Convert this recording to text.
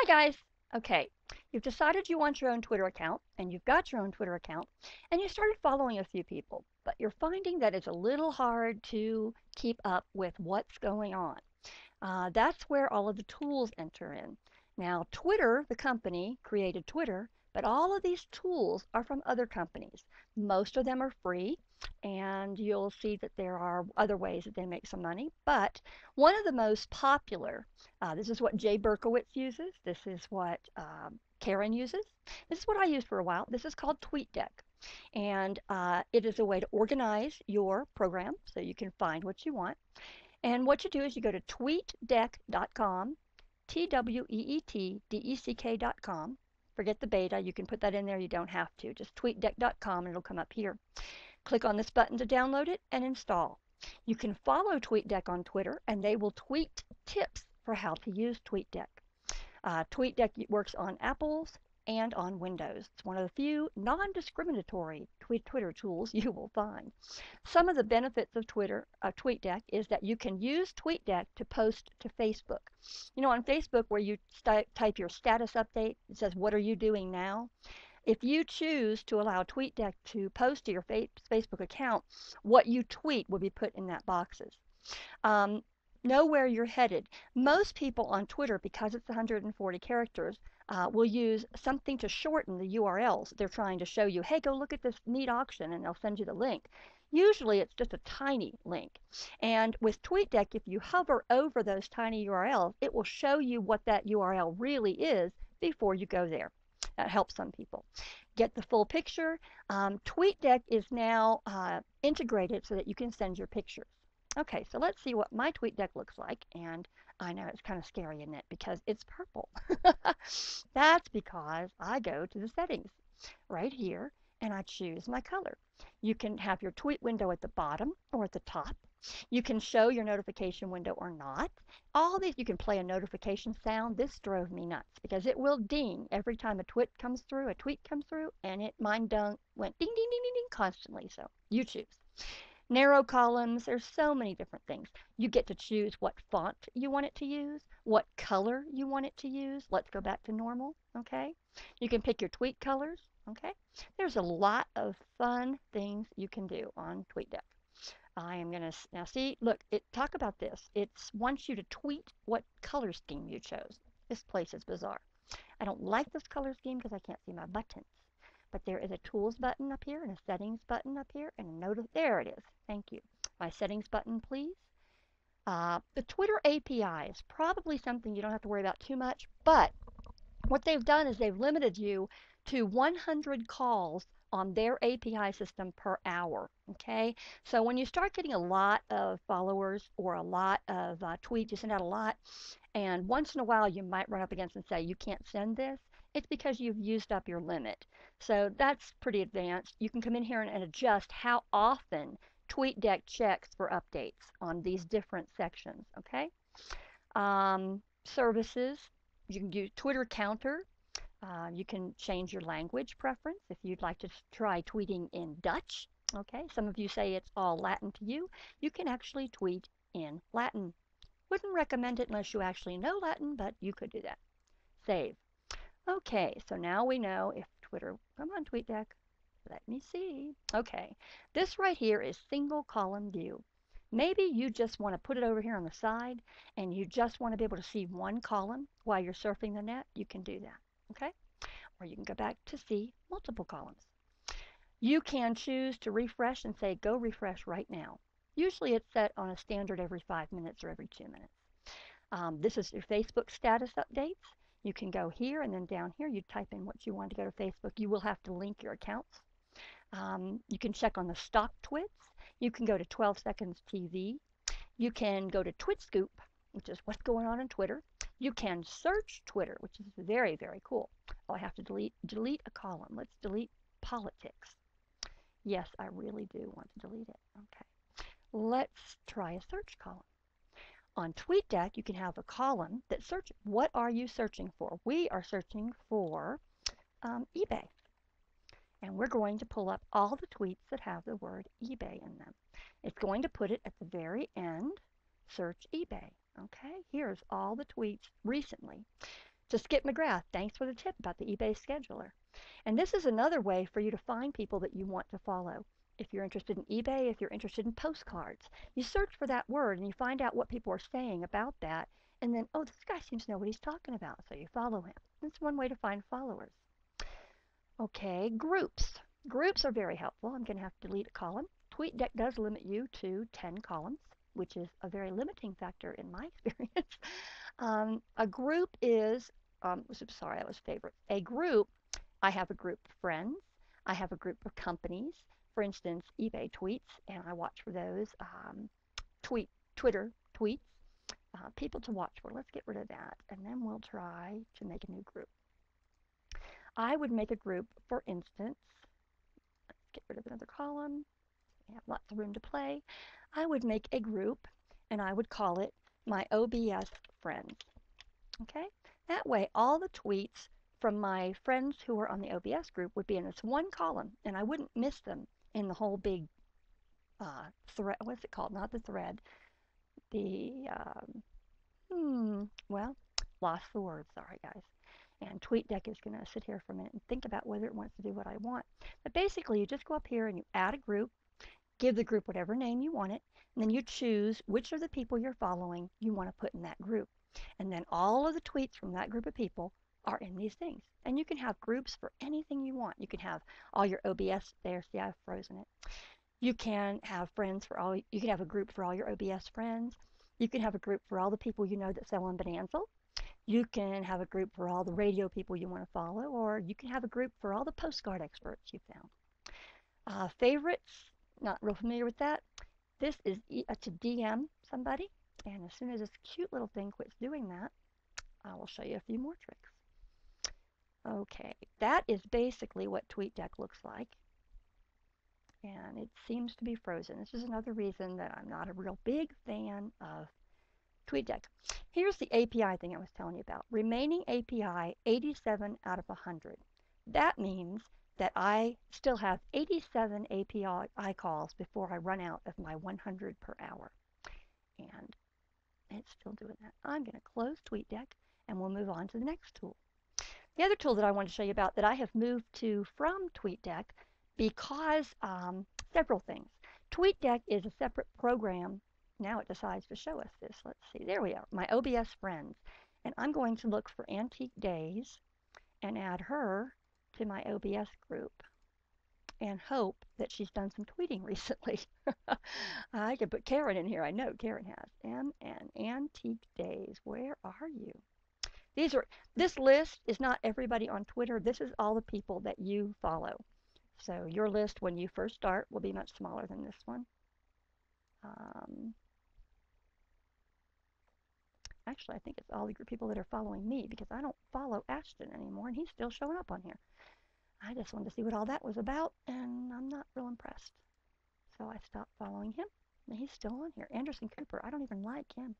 guys. Okay, you've decided you want your own Twitter account, and you've got your own Twitter account, and you started following a few people, but you're finding that it's a little hard to keep up with what's going on. That's where all of the tools enter in. Now, Twitter, the company, created Twitter, but all of these tools are from other companies. Most of them are free, and you'll see that there are other ways that they make some money. But one of the most popular, this is what Jay Berkowitz uses, this is what Karen uses, this is what I used for a while. This is called TweetDeck. And it is a way to organize your program so you can find what you want. And what you do is you go to tweetdeck.com, tweetdeck.com. Forget the beta. You can put that in there. You don't have to. Just tweetdeck.com and it'll come up here. Click on this button to download it and install. You can follow TweetDeck on Twitter, and they will tweet tips for how to use TweetDeck. TweetDeck works on Apples and on Windows. It's one of the few non-discriminatory Twitter tools you will find. Some of the benefits of TweetDeck is that you can use TweetDeck to post to Facebook. You know, on Facebook where you type your status update, it says, "What are you doing now?" If you choose to allow TweetDeck to post to your Facebook account, what you tweet will be put in that boxes. Know where you're headed. Most people on Twitter, because it's 140 characters, will use something to shorten the URLs. They're trying to show you, hey, go look at this neat auction, and they'll send you the link. Usually it's just a tiny link. And with TweetDeck, if you hover over those tiny URLs, it will show you what that URL really is before you go there. That helps some people. Get the full picture. TweetDeck is now integrated so that you can send your pictures. Okay, so let's see what my TweetDeck looks like. And I know it's kind of scary, isn't it? Because it's purple. That's because I go to the settings right here and I choose my color. You can have your tweet window at the bottom or at the top. You can show your notification window or not. All these, you can play a notification sound. This drove me nuts because it will ding every time a tweet comes through, and mine went ding, ding, ding, ding, ding constantly. So you choose. Narrow columns, there's so many different things. You get to choose what font you want it to use, what color you want it to use. Let's go back to normal, okay? You can pick your tweet colors, okay? There's a lot of fun things you can do on TweetDeck. I am going to, now see, look, talk about this. It wants you to tweet what color scheme you chose. This place is bizarre. I don't like this color scheme because I can't see my buttons. But there is a tools button up here and a settings button up here and a there it is. Thank you. My settings button, please. The Twitter API is probably something you don't have to worry about too much, but what they've done is they've limited you to 100 calls on their API system per hour. Okay, so when you start getting a lot of followers or a lot of tweets, you send out a lot, and once in a while you might run up against and say you can't send this. It's because you've used up your limit. So that's pretty advanced. You can come in here and adjust how often TweetDeck checks for updates on these different sections. Okay, services. You can do Twitter counter. You can change your language preference if you'd like to try tweeting in Dutch. Okay, some of you say it's all Latin to you. You can actually tweet in Latin. Wouldn't recommend it unless you actually know Latin, but you could do that. Save. Okay, so now we know if Twitter, come on TweetDeck, let me see. Okay, this right here is single column view. Maybe you just want to put it over here on the side and you just want to be able to see one column while you're surfing the net. You can do that. Okay? Or you can go back to see multiple columns. You can choose to refresh and say go refresh right now. Usually it's set on a standard every 5 minutes or every 2 minutes. This is your Facebook status updates. You can go here and then down here you type in what you want to go to Facebook. You will have to link your accounts. You can check on the stock twits. You can go to 12 Seconds TV. You can go to TwitScoop, which is what's going on Twitter. You can search Twitter, which is very, very cool. Oh, I have to delete a column. Let's delete politics. Yes, I really do want to delete it. Okay. Let's try a search column. On TweetDeck, you can have a column that searches. What are you searching for? We are searching for eBay. And we're going to pull up all the tweets that have the word eBay in them. It's going to put it at the very end, search eBay. Okay, here's all the tweets recently. To Skip McGrath, thanks for the tip about the eBay scheduler. And this is another way for you to find people that you want to follow. If you're interested in eBay, if you're interested in postcards, you search for that word and you find out what people are saying about that. And then, oh, this guy seems to know what he's talking about. So you follow him. That's one way to find followers. Okay, groups. Groups are very helpful. I'm going to have to delete a column. TweetDeck does limit you to 10 columns, which is a very limiting factor in my experience. A group is, sorry, that was favorites. A group, I have a group of friends. I have a group of companies. For instance, eBay tweets, and I watch for those. Twitter tweets, people to watch for. Let's get rid of that, and then we'll try to make a new group. I would make a group, for instance, let's get rid of another column. We have lots of room to play. I would make a group, and I would call it my OBS friends. Okay? That way, all the tweets from my friends who are on the OBS group would be in this one column, and I wouldn't miss them in the whole big thread. What's it called? Not the thread. The, well, lost the word. Sorry, guys. And TweetDeck is going to sit here for a minute and think about whether it wants to do what I want. But basically, you just go up here and you add a group, give the group whatever name you want it, and then you choose which of the people you're following you want to put in that group. And then all of the tweets from that group of people are in these things. And you can have groups for anything you want. You can have all your OBS there. See, I've frozen it. You can have friends for all, you can have a group for all your OBS friends. You can have a group for all the people you know that sell on Bonanza. You can have a group for all the radio people you want to follow, or you can have a group for all the postcard experts you found. Favorites, not real familiar with that. This is to DM somebody, and as soon as this cute little thing quits doing that, I will show you a few more tricks. Okay, that is basically what TweetDeck looks like, and it seems to be frozen. This is another reason that I'm not a real big fan of TweetDeck. Here's the API thing I was telling you about. Remaining API 87 out of 100. That means that I still have 87 API calls before I run out of my 100 per hour. And it's still doing that. I'm going to close TweetDeck and we'll move on to the next tool. The other tool that I want to show you about that I have moved to from TweetDeck because several things. TweetDeck is a separate program. Now it decides to show us this. Let's see. There we are. My OBS friends. And I'm going to look for Antique Days and add her to my OBS group and hope that she's done some tweeting recently. I could put Karen in here. I know Karen has. MN Antique Days. Where are you? This list is not everybody on Twitter. This is all the people that you follow. So your list when you first start will be much smaller than this one. Actually, I think it's all the people that are following me because I don't follow Ashton anymore, and he's still showing up on here. I just wanted to see what all that was about, and I'm not real impressed. So I stopped following him, and he's still on here. Anderson Cooper, I don't even like him.